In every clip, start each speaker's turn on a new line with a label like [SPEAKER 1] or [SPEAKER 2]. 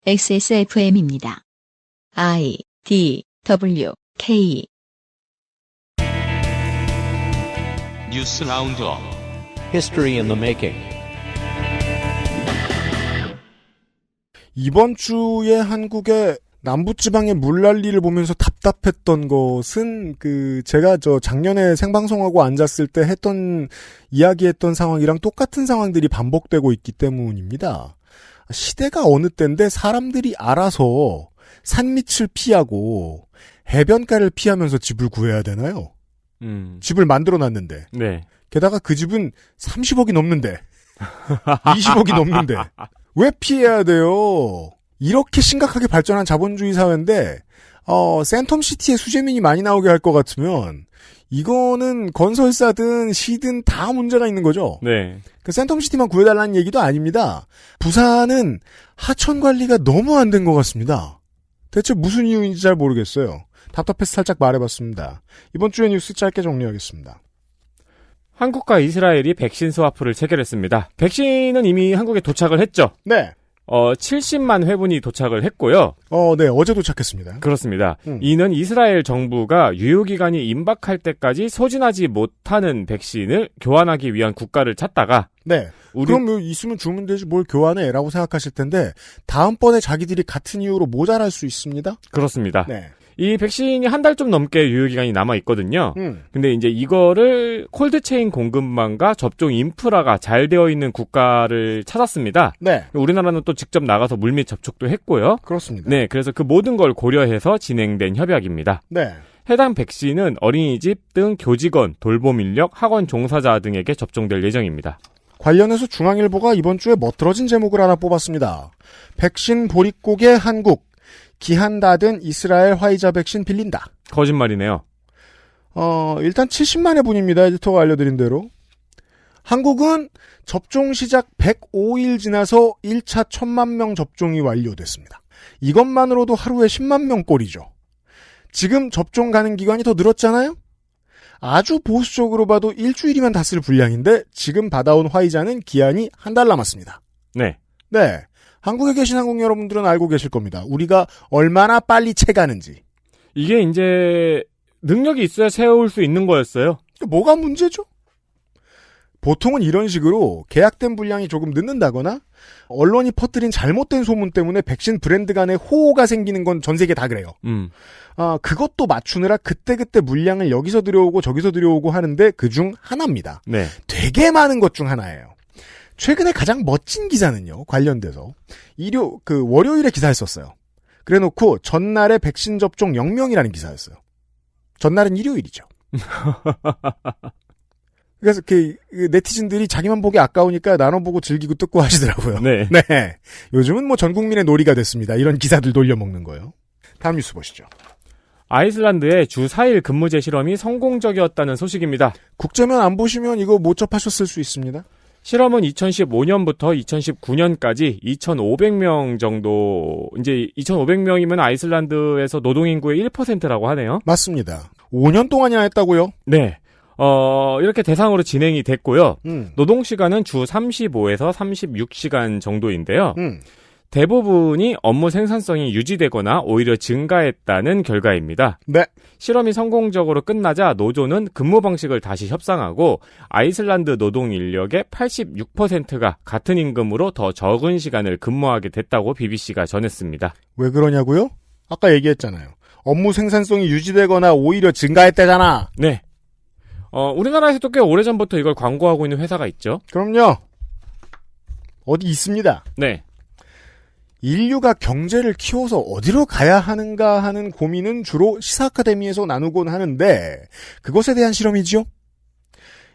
[SPEAKER 1] XSFM입니다. I, D, W, K.
[SPEAKER 2] 뉴스 라운드업.
[SPEAKER 3] History in the making.
[SPEAKER 4] 이번 주에 한국의 남부지방의 물난리를 보면서 답답했던 것은 제가 작년에 생방송하고 앉았을 때 이야기했던 상황이랑 똑같은 상황들이 반복되고 있기 때문입니다. 시대가 어느 때인데 사람들이 알아서 산밑을 피하고 해변가를 피하면서 집을 구해야 되나요? 집을 만들어 놨는데.
[SPEAKER 5] 네.
[SPEAKER 4] 게다가 그 집은 30억이 넘는데. 20억이 넘는데. 왜 피해야 돼요? 이렇게 심각하게 발전한 자본주의 사회인데, 센텀시티에 수재민이 많이 나오게 할 것 같으면, 이거는 건설사든 시든 다 문제가 있는 거죠?
[SPEAKER 5] 네.
[SPEAKER 4] 센텀시티만 구해달라는 얘기도 아닙니다. 부산은 하천 관리가 너무 안 된 것 같습니다. 대체 무슨 이유인지 잘 모르겠어요. 답답해서 살짝 말해봤습니다. 이번 주의 뉴스 짧게 정리하겠습니다.
[SPEAKER 5] 한국과 이스라엘이 백신 스와프를 체결했습니다. 백신은 이미 한국에 도착을 했죠?
[SPEAKER 4] 네.
[SPEAKER 5] 70만 회분이 도착을 했고요.
[SPEAKER 4] 네, 어제 도착했습니다.
[SPEAKER 5] 그렇습니다. 이는 이스라엘 정부가 유효기간이 임박할 때까지 소진하지 못하는 백신을 교환하기 위한 국가를 찾다가.
[SPEAKER 4] 네. 그럼 있으면 주면 되지 뭘 교환해 라고 생각하실 텐데, 다음번에 자기들이 같은 이유로 모자랄 수 있습니다?
[SPEAKER 5] 그렇습니다.
[SPEAKER 4] 네.
[SPEAKER 5] 이 백신이 한 달 좀 넘게 유효기간이 남아있거든요. 근데 이제 이거를 콜드체인 공급망과 접종 인프라가 잘 되어 있는 국가를 찾았습니다.
[SPEAKER 4] 네.
[SPEAKER 5] 우리나라는 또 직접 나가서 물밑 접촉도 했고요.
[SPEAKER 4] 그렇습니다.
[SPEAKER 5] 네, 그래서 그 모든 걸 고려해서 진행된 협약입니다.
[SPEAKER 4] 네.
[SPEAKER 5] 해당 백신은 어린이집 등 교직원, 돌봄 인력, 학원 종사자 등에게 접종될 예정입니다.
[SPEAKER 4] 관련해서 중앙일보가 이번 주에 멋들어진 제목을 하나 뽑았습니다. 백신 보릿고개 한국. 기한 다 된 이스라엘 화이자 백신 빌린다.
[SPEAKER 5] 거짓말이네요.
[SPEAKER 4] 일단 70만 회분입니다. 에디터가 알려드린 대로. 한국은 접종 시작 105일 지나서 1차 1000만 명 접종이 완료됐습니다. 이것만으로도 하루에 10만 명 꼴이죠. 지금 접종 가는 기간이 더 늘었잖아요? 아주 보수적으로 봐도 일주일이면 다 쓸 분량인데 지금 받아온 화이자는 기한이 한 달 남았습니다.
[SPEAKER 5] 네.
[SPEAKER 4] 네. 한국에 계신 한국 여러분들은 알고 계실 겁니다. 우리가 얼마나 빨리 채가는지.
[SPEAKER 5] 이게 이제 능력이 있어야 채울 수 있는 거였어요.
[SPEAKER 4] 뭐가 문제죠? 보통은 이런 식으로 계약된 분량이 조금 늦는다거나 언론이 퍼뜨린 잘못된 소문 때문에 백신 브랜드 간에 호호가 생기는 건 전 세계 다 그래요. 그것도 맞추느라 그때그때 물량을 여기서 들여오고 저기서 들여오고 하는데 그중 하나입니다.
[SPEAKER 5] 네.
[SPEAKER 4] 되게 많은 것 중 하나예요. 최근에 가장 멋진 기사는요, 관련돼서. 월요일에 기사를 썼어요. 그래 놓고, 전날에 백신 접종 0명이라는 기사였어요. 전날은 일요일이죠. 그래서 네티즌들이 자기만 보기 아까우니까 나눠보고 즐기고 뜯고 하시더라고요.
[SPEAKER 5] 네.
[SPEAKER 4] 네. 요즘은 전 국민의 놀이가 됐습니다. 이런 기사들 돌려먹는 거요. 다음 뉴스 보시죠.
[SPEAKER 5] 아이슬란드의 주 4일 근무제 실험이 성공적이었다는 소식입니다.
[SPEAKER 4] 국제면 안 보시면 이거 못 접하셨을 수 있습니다.
[SPEAKER 5] 실험은 2015년부터 2019년까지 2,500명 정도, 이제 2,500명이면 아이슬란드에서 노동인구의 1%라고 하네요.
[SPEAKER 4] 맞습니다. 5년 동안이나 했다고요?
[SPEAKER 5] 네. 이렇게 대상으로 진행이 됐고요. 노동시간은 주 35에서 36시간 정도인데요. 대부분이 업무 생산성이 유지되거나 오히려 증가했다는 결과입니다.
[SPEAKER 4] 네.
[SPEAKER 5] 실험이 성공적으로 끝나자 노조는 근무 방식을 다시 협상하고 아이슬란드 노동 인력의 86%가 같은 임금으로 더 적은 시간을 근무하게 됐다고 BBC가 전했습니다.
[SPEAKER 4] 왜 그러냐고요? 아까 얘기했잖아요. 업무 생산성이 유지되거나 오히려 증가했다잖아.
[SPEAKER 5] 네. 우리나라에서도 꽤 오래전부터 이걸 광고하고 있는 회사가 있죠.
[SPEAKER 4] 그럼요. 어디 있습니다.
[SPEAKER 5] 네.
[SPEAKER 4] 인류가 경제를 키워서 어디로 가야 하는가 하는 고민은 주로 시사 아카데미에서 나누곤 하는데 그것에 대한 실험이지요.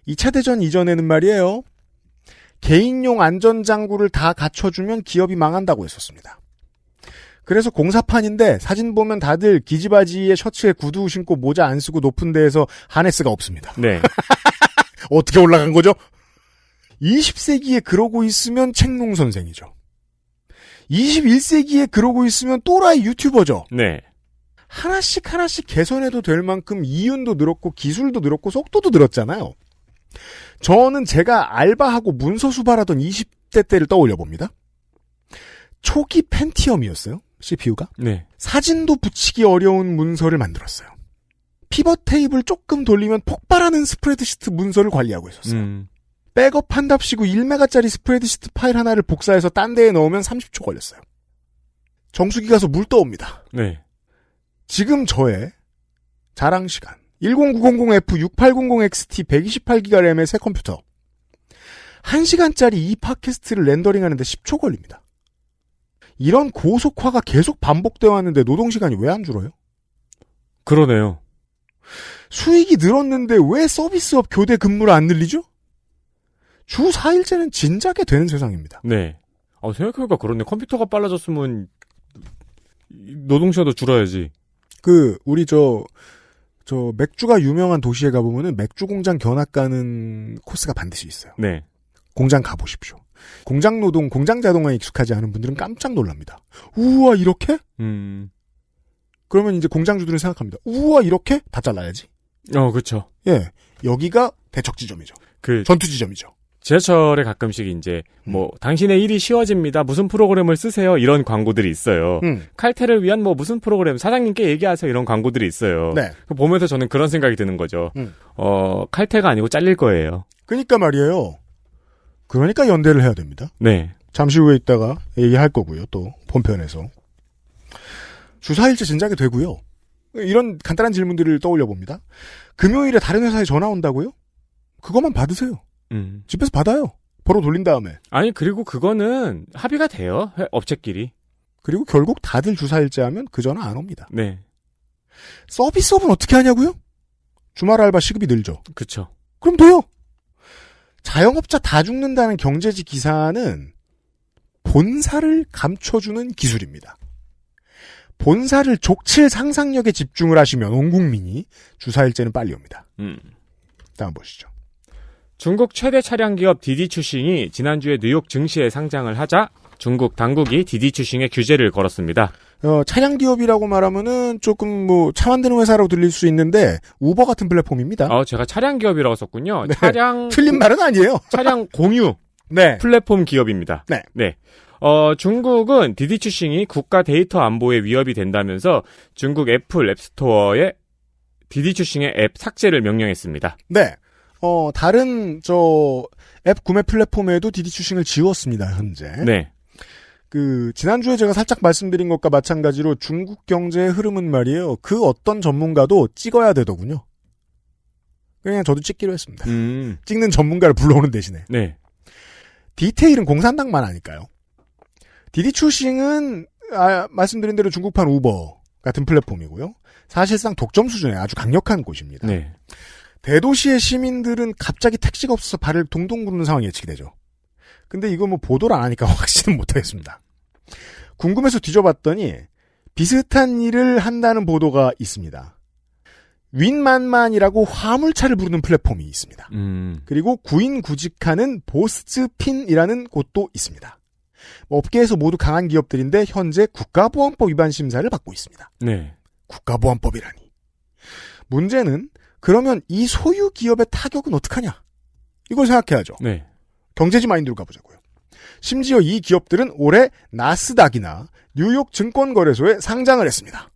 [SPEAKER 4] 2차 대전 이전에는 말이에요. 개인용 안전장구를 다 갖춰주면 기업이 망한다고 했었습니다. 그래서 공사판인데 사진 보면 다들 기지바지에 셔츠에 구두 신고 모자 안 쓰고 높은 데에서 하네스가 없습니다.
[SPEAKER 5] 네.
[SPEAKER 4] 어떻게 올라간 거죠? 20세기에 그러고 있으면 책농 선생이죠. 21세기에 그러고 있으면 또라이 유튜버죠.
[SPEAKER 5] 네.
[SPEAKER 4] 하나씩 개선해도 될 만큼 이윤도 늘었고 기술도 늘었고 속도도 늘었잖아요. 저는 제가 알바하고 문서 수발하던 20대 때를 떠올려 봅니다. 초기 펜티엄이었어요. CPU가.
[SPEAKER 5] 네.
[SPEAKER 4] 사진도 붙이기 어려운 문서를 만들었어요. 피벗 테이블 조금 돌리면 폭발하는 스프레드시트 문서를 관리하고 있었어요. 백업한답시고 1메가짜리 스프레드시트 파일 하나를 복사해서 딴 데에 넣으면 30초 걸렸어요. 정수기 가서 물 떠옵니다.
[SPEAKER 5] 네.
[SPEAKER 4] 지금 저의 자랑 시간 10900F6800XT 128GB 램의 새 컴퓨터 1시간짜리 이 팟캐스트를 렌더링하는데 10초 걸립니다. 이런 고속화가 계속 반복되어 왔는데 노동시간이 왜 안 줄어요?
[SPEAKER 5] 그러네요.
[SPEAKER 4] 수익이 늘었는데 왜 서비스업 교대 근무를 안 늘리죠? 주 4일째는 진작에 되는 세상입니다.
[SPEAKER 5] 네. 생각해보니까 그렇네. 컴퓨터가 빨라졌으면 노동시간도 줄어야지.
[SPEAKER 4] 우리 저 맥주가 유명한 도시에 가보면은 맥주 공장 견학 가는 코스가 반드시 있어요.
[SPEAKER 5] 네.
[SPEAKER 4] 공장 가보십시오. 공장 노동, 공장 자동화에 익숙하지 않은 분들은 깜짝 놀랍니다. 우와, 이렇게? 그러면 이제 공장주들은 생각합니다. 우와, 이렇게? 다 잘라야지.
[SPEAKER 5] 그쵸.
[SPEAKER 4] 예. 여기가 대척 지점이죠. 전투 지점이죠.
[SPEAKER 5] 지하철에 가끔씩 이제 당신의 일이 쉬워집니다. 무슨 프로그램을 쓰세요. 이런 광고들이 있어요. 칼퇴를 위한 무슨 프로그램 사장님께 얘기하세요. 이런 광고들이 있어요.
[SPEAKER 4] 네.
[SPEAKER 5] 보면서 저는 그런 생각이 드는 거죠. 칼퇴가 아니고 잘릴 거예요.
[SPEAKER 4] 그러니까 말이에요. 그러니까 연대를 해야 됩니다.
[SPEAKER 5] 네.
[SPEAKER 4] 잠시 후에 있다가 얘기할 거고요. 또 본편에서. 주 4일째 진작에 되고요. 이런 간단한 질문들을 떠올려 봅니다. 금요일에 다른 회사에 전화 온다고요? 그것만 받으세요. 집에서 받아요. 벌어 돌린 다음에.
[SPEAKER 5] 아니 그리고 그거는 합의가 돼요. 업체끼리.
[SPEAKER 4] 그리고 결국 다들 주 4일째 하면 그 전화 안 옵니다.
[SPEAKER 5] 네.
[SPEAKER 4] 서비스업은 어떻게 하냐고요? 주말 알바 시급이 늘죠.
[SPEAKER 5] 그쵸.
[SPEAKER 4] 그럼 돼요. 자영업자 다 죽는다는 경제지 기사는 본사를 감춰주는 기술입니다. 본사를 족칠 상상력에 집중을 하시면 온 국민이 주 4일째는 빨리 옵니다. 다음 보시죠.
[SPEAKER 5] 중국 최대 차량 기업 디디추싱이 지난주에 뉴욕 증시에 상장을 하자 중국 당국이 디디추싱에 규제를 걸었습니다.
[SPEAKER 4] 차량 기업이라고 말하면은 조금 차 만드는 회사라고 들릴 수 있는데 우버 같은 플랫폼입니다.
[SPEAKER 5] 제가 차량 기업이라고 썼군요.
[SPEAKER 4] 네.
[SPEAKER 5] 차량
[SPEAKER 4] 틀린 말은 아니에요.
[SPEAKER 5] 차량 공유
[SPEAKER 4] 네.
[SPEAKER 5] 플랫폼 기업입니다.
[SPEAKER 4] 네.
[SPEAKER 5] 네. 중국은 디디추싱이 국가 데이터 안보에 위협이 된다면서 중국 애플 앱스토어에 디디추싱의 앱 삭제를 명령했습니다.
[SPEAKER 4] 네. 다른 앱 구매 플랫폼에도 디디추싱을 지웠습니다, 현재.
[SPEAKER 5] 네.
[SPEAKER 4] 지난주에 제가 살짝 말씀드린 것과 마찬가지로 중국 경제의 흐름은 말이에요. 그 어떤 전문가도 찍어야 되더군요. 그냥 저도 찍기로 했습니다. 찍는 전문가를 불러오는 대신에.
[SPEAKER 5] 네.
[SPEAKER 4] 디테일은 공산당만 아니까요. 디디추싱은 말씀드린 대로 중국판 우버 같은 플랫폼이고요. 사실상 독점 수준의 아주 강력한 곳입니다.
[SPEAKER 5] 네.
[SPEAKER 4] 대도시의 시민들은 갑자기 택시가 없어서 발을 동동 구르는 상황이 예측되죠. 근데 이거 보도를 안 하니까 확신은 못하겠습니다. 궁금해서 뒤져봤더니 비슷한 일을 한다는 보도가 있습니다. 윈만만이라고 화물차를 부르는 플랫폼이 있습니다. 그리고 구인구직하는 보스핀이라는 곳도 있습니다. 업계에서 모두 강한 기업들인데 현재 국가보안법 위반 심사를 받고 있습니다.
[SPEAKER 5] 네.
[SPEAKER 4] 국가보안법이라니. 문제는 그러면 이 소유 기업의 타격은 어떡하냐? 이걸 생각해야죠.
[SPEAKER 5] 네.
[SPEAKER 4] 경제지 마인드로 가보자고요. 심지어 이 기업들은 올해 나스닥이나 뉴욕 증권거래소에 상장을 했습니다.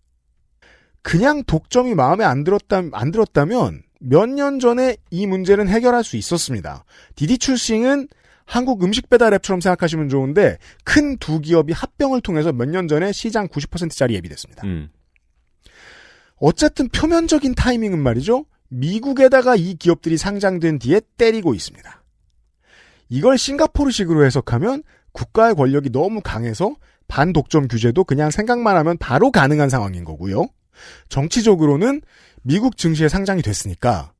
[SPEAKER 4] 그냥 독점이 마음에 안 들었다면 몇 년 전에 이 문제는 해결할 수 있었습니다. 디디추싱은 한국 음식 배달 앱처럼 생각하시면 좋은데 큰 두 기업이 합병을 통해서 몇 년 전에 시장 90%짜리 앱이 됐습니다. 어쨌든 표면적인 타이밍은 말이죠. 미국에다가 이 기업들이 상장된 뒤에 때리고 있습니다. 이걸 싱가포르식으로 해석하면 국가의 권력이 너무 강해서 반독점 규제도 그냥 생각만 하면 바로 가능한 상황인 거고요. 정치적으로는 미국 증시에 상장이 됐으니까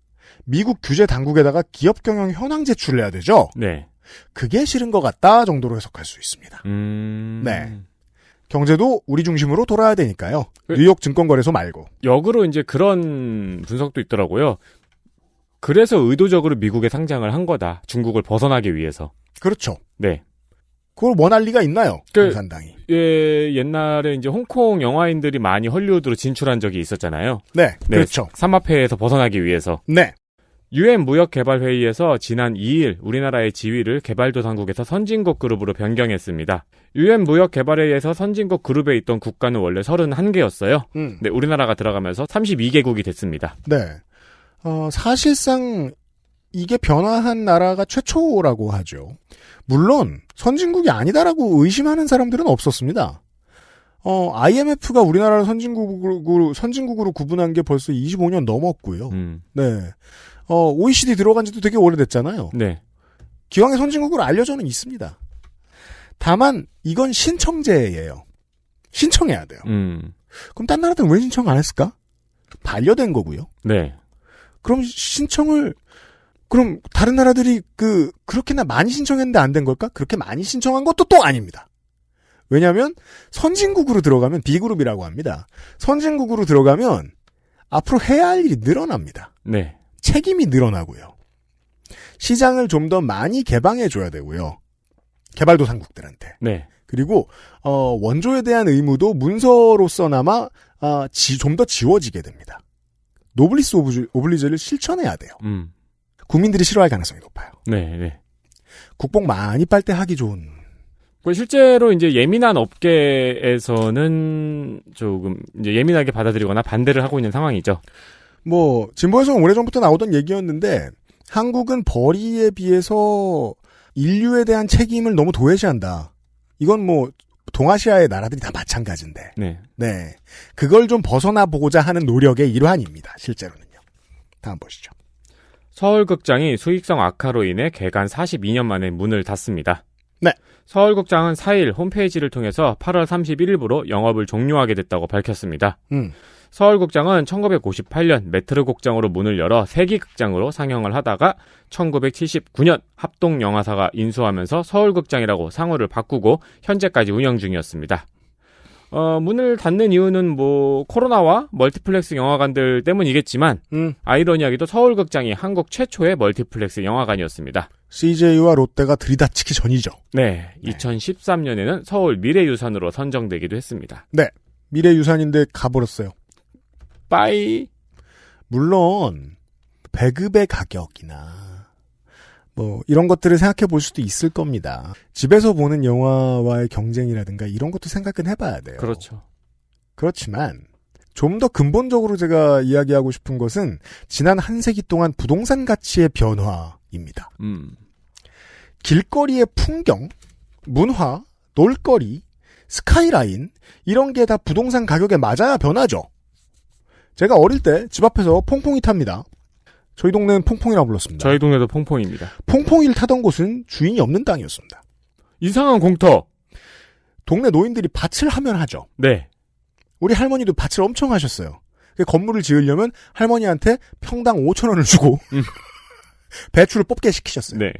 [SPEAKER 4] 미국 규제 당국에다가 기업 경영 현황 제출을 해야 되죠.
[SPEAKER 5] 네.
[SPEAKER 4] 그게 싫은 것 같다 정도로 해석할 수 있습니다. 네. 경제도 우리 중심으로 돌아야 되니까요. 뉴욕 증권거래소 말고.
[SPEAKER 5] 역으로 이제 그런 분석도 있더라고요. 그래서 의도적으로 미국에 상장을 한 거다. 중국을 벗어나기 위해서.
[SPEAKER 4] 그렇죠.
[SPEAKER 5] 네.
[SPEAKER 4] 그걸 원할 리가 있나요? 공산당이.
[SPEAKER 5] 옛날에 이제 홍콩 영화인들이 많이 헐리우드로 진출한 적이 있었잖아요.
[SPEAKER 4] 네. 그렇죠.
[SPEAKER 5] 삼합회에서 벗어나기 위해서.
[SPEAKER 4] 네.
[SPEAKER 5] UN 무역개발회의에서 지난 2일 우리나라의 지위를 개발도상국에서 선진국 그룹으로 변경했습니다. UN 무역개발회의에서 선진국 그룹에 있던 국가는 원래 31개였어요. 근데 우리나라가 들어가면서 32개국이 됐습니다.
[SPEAKER 4] 네. 사실상 이게 변화한 나라가 최초라고 하죠. 물론 선진국이 아니다라고 의심하는 사람들은 없었습니다. IMF가 우리나라를 선진국으로 구분한 게 벌써 25년 넘었고요. 네. OECD 들어간 지도 되게 오래됐잖아요.
[SPEAKER 5] 네.
[SPEAKER 4] 기왕의 선진국으로 알려져는 있습니다. 다만 이건 신청제예요. 신청해야 돼요. 그럼 딴 나라들은 왜 신청 안 했을까? 반려된 거고요.
[SPEAKER 5] 네.
[SPEAKER 4] 그럼 그럼 다른 나라들이 그렇게나 많이 신청했는데 안 된 걸까? 그렇게 많이 신청한 것도 또 아닙니다. 왜냐하면 선진국으로 들어가면 B그룹이라고 합니다. 선진국으로 들어가면 앞으로 해야 할 일이 늘어납니다.
[SPEAKER 5] 네.
[SPEAKER 4] 책임이 늘어나고요. 시장을 좀 더 많이 개방해줘야 되고요. 개발도상국들한테.
[SPEAKER 5] 네.
[SPEAKER 4] 그리고 원조에 대한 의무도 문서로서나마 좀 더 지워지게 됩니다. 노블리스 오블리제를 실천해야 돼요. 국민들이 싫어할 가능성이 높아요.
[SPEAKER 5] 네, 네.
[SPEAKER 4] 국뽕 많이 빨 때 하기 좋은.
[SPEAKER 5] 실제로 이제 예민한 업계에서는 조금 이제 예민하게 받아들이거나 반대를 하고 있는 상황이죠.
[SPEAKER 4] 진보에서는 오래전부터 나오던 얘기였는데, 한국은 벌이에 비해서 인류에 대한 책임을 너무 도외시한다. 이건 동아시아의 나라들이 다 마찬가지인데.
[SPEAKER 5] 네.
[SPEAKER 4] 네. 그걸 좀 벗어나 보고자 하는 노력의 일환입니다. 실제로는요. 다음 보시죠.
[SPEAKER 5] 서울극장이 수익성 악화로 인해 개관 42년 만에 문을 닫습니다.
[SPEAKER 4] 네.
[SPEAKER 5] 서울극장은 4일 홈페이지를 통해서 8월 31일부로 영업을 종료하게 됐다고 밝혔습니다. 서울극장은 1958년 메트로극장으로 문을 열어 세기극장으로 상영을 하다가 1979년 합동영화사가 인수하면서 서울극장이라고 상호를 바꾸고 현재까지 운영 중이었습니다. 문을 닫는 이유는 코로나와 멀티플렉스 영화관들 때문이겠지만 아이러니하게도 서울극장이 한국 최초의 멀티플렉스 영화관이었습니다.
[SPEAKER 4] CJ와 롯데가 들이닥치기 전이죠.
[SPEAKER 5] 네. 2013년에는 서울 미래유산으로 선정되기도 했습니다.
[SPEAKER 4] 네. 미래유산인데 가버렸어요.
[SPEAKER 5] 빠이.
[SPEAKER 4] 물론 배급의 가격이나 이런 것들을 생각해 볼 수도 있을 겁니다. 집에서 보는 영화와의 경쟁이라든가 이런 것도 생각은 해봐야 돼요.
[SPEAKER 5] 그렇죠.
[SPEAKER 4] 그렇지만 좀 더 근본적으로 제가 이야기하고 싶은 것은 지난 한 세기 동안 부동산 가치의 변화입니다. 길거리의 풍경, 문화, 놀거리, 스카이라인 이런 게 다 부동산 가격에 맞아야 변하죠. 제가 어릴 때 집 앞에서 퐁퐁이 탑니다. 저희 동네는 퐁퐁이라고 불렀습니다.
[SPEAKER 5] 저희 동네도 퐁퐁입니다.
[SPEAKER 4] 퐁퐁이를 타던 곳은 주인이 없는 땅이었습니다.
[SPEAKER 5] 이상한 공터.
[SPEAKER 4] 동네 노인들이 밭을 하면 하죠.
[SPEAKER 5] 네.
[SPEAKER 4] 우리 할머니도 밭을 엄청 하셨어요. 건물을 지으려면 할머니한테 평당 5,000원을 주고 배추를 뽑게 시키셨어요.
[SPEAKER 5] 네.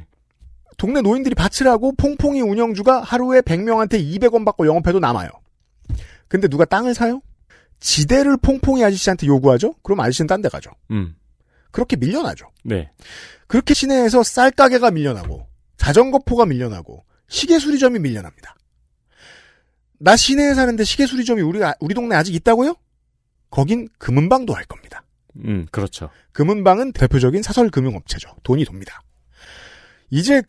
[SPEAKER 4] 동네 노인들이 밭을 하고 퐁퐁이 운영주가 하루에 100명한테 200원 받고 영업해도 남아요. 근데 누가 땅을 사요? 지대를 퐁퐁이 아저씨한테 요구하죠? 그럼 아저씨는 딴 데 가죠. 그렇게 밀려나죠.
[SPEAKER 5] 네.
[SPEAKER 4] 그렇게 시내에서 쌀가게가 밀려나고 자전거포가 밀려나고 시계수리점이 밀려납니다. 나 시내에 사는데 시계수리점이 우리 동네 아직 있다고요? 거긴 금은방도 할 겁니다.
[SPEAKER 5] 그렇죠.
[SPEAKER 4] 금은방은 대표적인 사설금융업체죠. 돈이 돕니다. 이제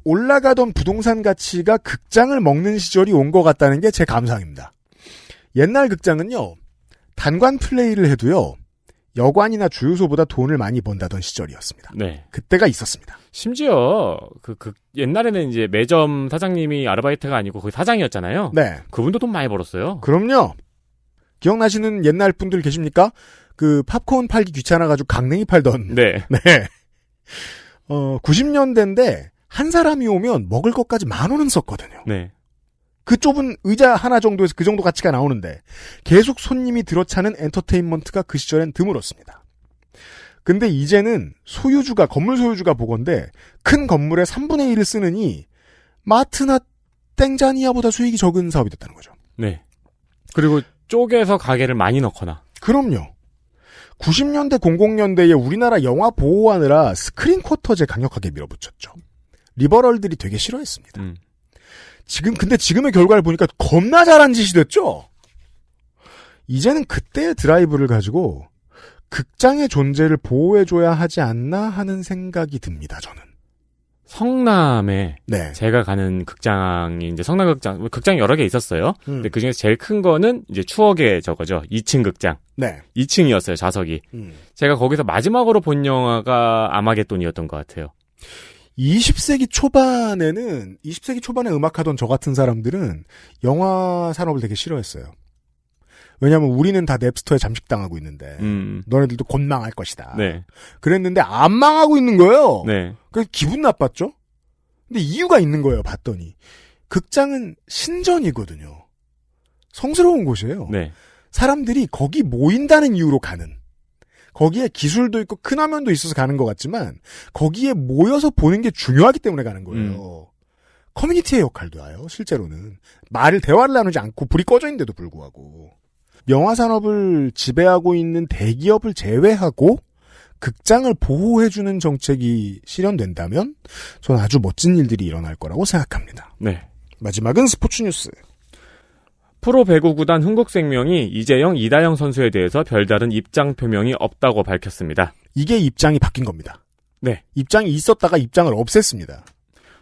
[SPEAKER 4] 올라가던 부동산 가치가 극장을 먹는 시절이 온 것 같다는 게 제 감상입니다. 옛날 극장은요, 단관 플레이를 해도요, 여관이나 주유소보다 돈을 많이 번다던 시절이었습니다.
[SPEAKER 5] 네.
[SPEAKER 4] 그때가 있었습니다.
[SPEAKER 5] 심지어 옛날에는 이제 매점 사장님이 아르바이트가 아니고 거기 사장이었잖아요.
[SPEAKER 4] 네.
[SPEAKER 5] 그분도 돈 많이 벌었어요.
[SPEAKER 4] 그럼요. 기억나시는 옛날 분들 계십니까? 팝콘 팔기 귀찮아가지고 강냉이 팔던.
[SPEAKER 5] 네.
[SPEAKER 4] 네. 90년대인데 한 사람이 오면 먹을 것까지 10,000원은 썼거든요.
[SPEAKER 5] 네.
[SPEAKER 4] 그 좁은 의자 하나 정도에서 그 정도 가치가 나오는데 계속 손님이 들어차는 엔터테인먼트가 그 시절엔 드물었습니다. 근데 이제는 건물 소유주가 보건대 큰 건물의 3분의 1을 쓰느니 마트나 땡자니아보다 수익이 적은 사업이 됐다는 거죠.
[SPEAKER 5] 네. 그리고 쪼개서 가게를 많이 넣거나.
[SPEAKER 4] 그럼요. 90년대 00년대에 우리나라 영화 보호하느라 스크린 쿼터제 강력하게 밀어붙였죠. 리버럴들이 되게 싫어했습니다. 근데 지금의 결과를 보니까 겁나 잘한 짓이 됐죠? 이제는 그때의 드라이브를 가지고 극장의 존재를 보호해줘야 하지 않나 하는 생각이 듭니다. 저는.
[SPEAKER 5] 성남에
[SPEAKER 4] 네.
[SPEAKER 5] 제가 가는 극장이 이제 성남극장, 극장이 여러 개 있었어요. 근데 그 중에서 제일 큰 거는 이제 추억의 저거죠. 2층 극장.
[SPEAKER 4] 네.
[SPEAKER 5] 2층이었어요, 좌석이. 제가 거기서 마지막으로 본 영화가 아마겟돈이었던 것 같아요.
[SPEAKER 4] 20세기 초반에 음악하던 저 같은 사람들은 영화 산업을 되게 싫어했어요. 왜냐하면 우리는 다 넵스터에 잠식당하고 있는데 너네들도 곧 망할 것이다.
[SPEAKER 5] 네.
[SPEAKER 4] 그랬는데 안 망하고 있는 거예요.
[SPEAKER 5] 네.
[SPEAKER 4] 그래서 기분 나빴죠. 근데 이유가 있는 거예요. 봤더니 극장은 신전이거든요. 성스러운 곳이에요.
[SPEAKER 5] 네.
[SPEAKER 4] 사람들이 거기 모인다는 이유로 가는. 거기에 기술도 있고 큰 화면도 있어서 가는 것 같지만 거기에 모여서 보는 게 중요하기 때문에 가는 거예요. 커뮤니티의 역할도 해요. 실제로는 대화를 나누지 않고 불이 꺼져 있는데도 불구하고 영화 산업을 지배하고 있는 대기업을 제외하고 극장을 보호해주는 정책이 실현된다면 저는 아주 멋진 일들이 일어날 거라고 생각합니다.
[SPEAKER 5] 네.
[SPEAKER 4] 마지막은 스포츠 뉴스.
[SPEAKER 5] 프로 배구 구단 흥국생명이 이재영, 이다영 선수에 대해서 별다른 입장 표명이 없다고 밝혔습니다.
[SPEAKER 4] 이게 입장이 바뀐 겁니다.
[SPEAKER 5] 네.
[SPEAKER 4] 입장이 있었다가 입장을 없앴습니다.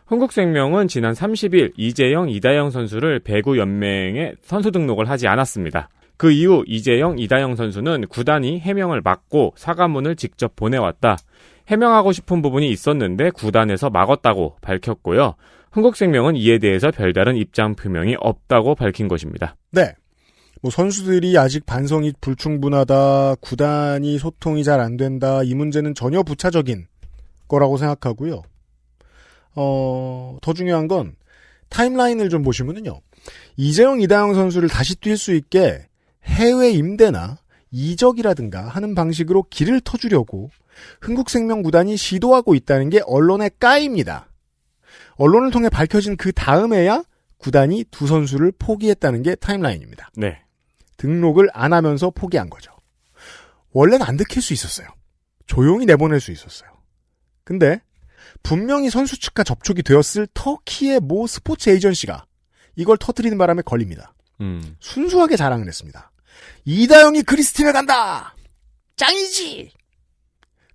[SPEAKER 5] 흥국생명은 지난 30일 이재영, 이다영 선수를 배구 연맹에 선수 등록을 하지 않았습니다. 그 이후 이재영, 이다영 선수는 구단이 해명을 막고 사과문을 직접 보내왔다. 해명하고 싶은 부분이 있었는데 구단에서 막았다고 밝혔고요. 흥국생명은 이에 대해서 별다른 입장 표명이 없다고 밝힌 것입니다.
[SPEAKER 4] 네. 선수들이 아직 반성이 불충분하다, 구단이 소통이 잘 안 된다, 이 문제는 전혀 부차적인 거라고 생각하고요. 더 중요한 건 타임라인을 좀 보시면은요. 이재영, 이다영 선수를 다시 뛸 수 있게 해외 임대나 이적이라든가 하는 방식으로 길을 터주려고 흥국생명 구단이 시도하고 있다는 게 언론의 까입니다. 언론을 통해 밝혀진 그 다음에야 구단이 두 선수를 포기했다는 게 타임라인입니다.
[SPEAKER 5] 네.
[SPEAKER 4] 등록을 안 하면서 포기한 거죠. 원래는 안 들킬 수 있었어요. 조용히 내보낼 수 있었어요. 근데 분명히 선수 측과 접촉이 되었을 터키의 모 스포츠 에이전시가 이걸 터뜨리는 바람에 걸립니다. 순수하게 자랑을 했습니다. 이다영이 그리스팀에 간다! 짱이지!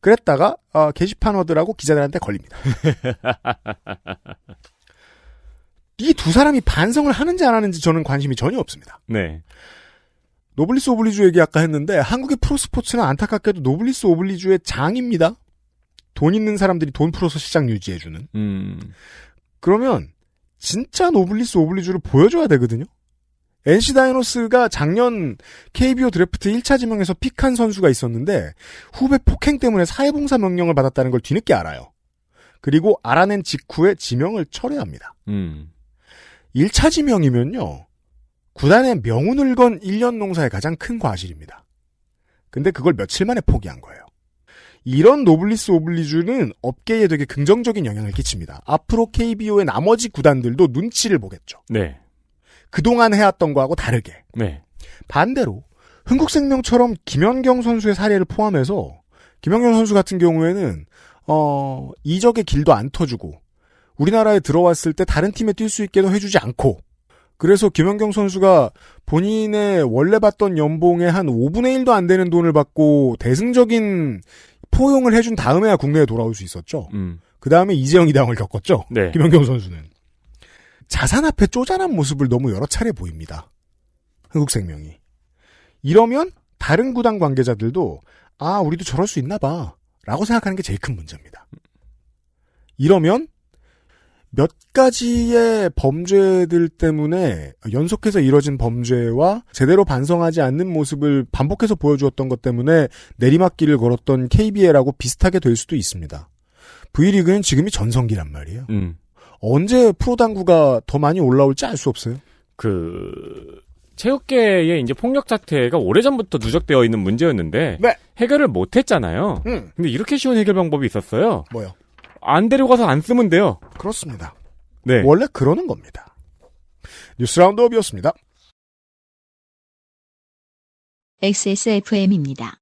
[SPEAKER 4] 그랬다가 게시판 워드라고 기자들한테 걸립니다. 이 두 사람이 반성을 하는지 안 하는지 저는 관심이 전혀 없습니다.
[SPEAKER 5] 네.
[SPEAKER 4] 노블리스 오블리주 얘기 아까 했는데 한국의 프로스포츠는 안타깝게도 노블리스 오블리주의 장입니다. 돈 있는 사람들이 돈 풀어서 시장 유지해주는. 그러면 진짜 노블리스 오블리주를 보여줘야 되거든요. NC 다이노스가 작년 KBO 드래프트 1차 지명에서 픽한 선수가 있었는데 후배 폭행 때문에 사회봉사 명령을 받았다는 걸 뒤늦게 알아요. 그리고 알아낸 직후에 지명을 철회합니다. 1차 지명이면요. 구단의 명운을 건 1년 농사의 가장 큰 과실입니다. 근데 그걸 며칠 만에 포기한 거예요. 이런 노블리스 오블리주는 업계에 되게 긍정적인 영향을 끼칩니다. 앞으로 KBO의 나머지 구단들도 눈치를 보겠죠.
[SPEAKER 5] 네.
[SPEAKER 4] 그동안 해왔던 거하고 다르게.
[SPEAKER 5] 네.
[SPEAKER 4] 반대로 흥국생명처럼 김연경 선수의 사례를 포함해서 김연경 선수 같은 경우에는 이적의 길도 안 터주고 우리나라에 들어왔을 때 다른 팀에 뛸 수 있게도 해주지 않고 그래서 김연경 선수가 본인의 원래 받던 연봉의 한 5분의 1도 안 되는 돈을 받고 대승적인 포용을 해준 다음에야 국내에 돌아올 수 있었죠. 그 다음에 이재영, 이다영을 겪었죠.
[SPEAKER 5] 네.
[SPEAKER 4] 김연경 선수는. 자산 앞에 쪼잔한 모습을 너무 여러 차례 보입니다. 흥국생명이. 이러면 다른 구단 관계자들도 우리도 저럴 수 있나 봐 라고 생각하는 게 제일 큰 문제입니다. 이러면 몇 가지의 범죄들 때문에 연속해서 이뤄진 범죄와 제대로 반성하지 않는 모습을 반복해서 보여주었던 것 때문에 내리막길을 걸었던 KBL하고 비슷하게 될 수도 있습니다. V리그는 지금이 전성기란 말이에요. 언제 프로당구가 더 많이 올라올지 알 수 없어요.
[SPEAKER 5] 체육계의 이제 폭력 사태가 오래전부터 누적되어 있는 문제였는데
[SPEAKER 4] 네.
[SPEAKER 5] 해결을 못 했잖아요. 근데 이렇게 쉬운 해결 방법이 있었어요.
[SPEAKER 4] 뭐요?
[SPEAKER 5] 안 데려가서 안 쓰면 돼요.
[SPEAKER 4] 그렇습니다.
[SPEAKER 5] 네.
[SPEAKER 4] 원래 그러는 겁니다. 뉴스 라운드업이었습니다.
[SPEAKER 1] XSFM입니다.